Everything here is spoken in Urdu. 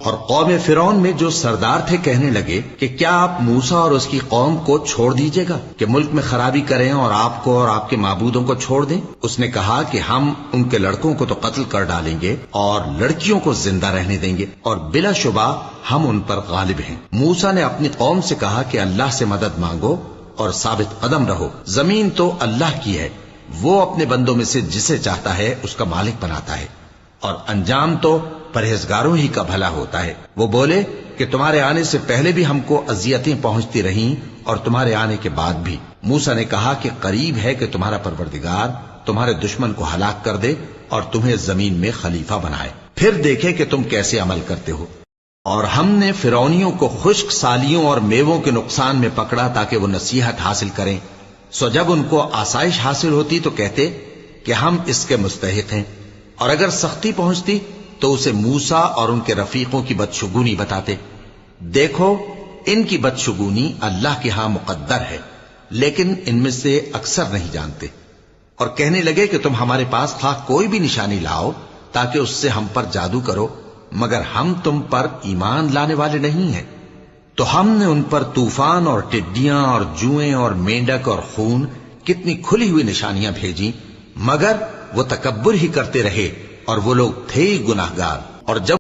اور قوم فرعون میں جو سردار تھے کہنے لگے کہ کیا آپ موسیٰ اور اس کی قوم کو چھوڑ دیجیے گا کہ ملک میں خرابی کریں اور آپ کو اور آپ کے معبودوں کو چھوڑ دیں؟ اس نے کہا کہ ہم ان کے لڑکوں کو تو قتل کر ڈالیں گے اور لڑکیوں کو زندہ رہنے دیں گے، اور بلا شبہ ہم ان پر غالب ہیں۔ موسیٰ نے اپنی قوم سے کہا کہ اللہ سے مدد مانگو اور ثابت قدم رہو، زمین تو اللہ کی ہے، وہ اپنے بندوں میں سے جسے چاہتا ہے اس کا مالک بناتا ہے، اور انجام تو پرہیزگاروں ہی کا بھلا ہوتا ہے۔ وہ بولے کہ تمہارے آنے سے پہلے بھی ہم کو اذیتیں پہنچتی رہیں اور تمہارے آنے کے بعد بھی۔ موسیٰ نے کہا کہ قریب ہے کہ تمہارا پروردگار تمہارے دشمن کو ہلاک کر دے اور تمہیں زمین میں خلیفہ بنائے، پھر دیکھے کہ تم کیسے عمل کرتے ہو۔ اور ہم نے فرعونیوں کو خشک سالیوں اور میووں کے نقصان میں پکڑا تاکہ وہ نصیحت حاصل کریں، سو جب ان کو آسائش حاصل ہوتی تو کہتے کہ ہم اس کے مستحق ہیں، اور اگر سختی پہنچتی تو اسے موسیٰ اور ان کے رفیقوں کی بدشگونی بتاتے۔ دیکھو ان کی بدشگونی اللہ کے ہاں مقدر ہے، لیکن ان میں سے اکثر نہیں جانتے۔ اور کہنے لگے کہ تم ہمارے پاس خواہ کوئی بھی نشانی لاؤ تاکہ اس سے ہم پر جادو کرو، مگر ہم تم پر ایمان لانے والے نہیں ہیں۔ تو ہم نے ان پر طوفان اور ٹڈیاں اور جوئیں اور مینڈک اور خون کتنی کھلی ہوئی نشانیاں بھیجی، مگر وہ تکبر ہی کرتے رہے اور وہ لوگ تھے ہی گناہگار۔ اور جب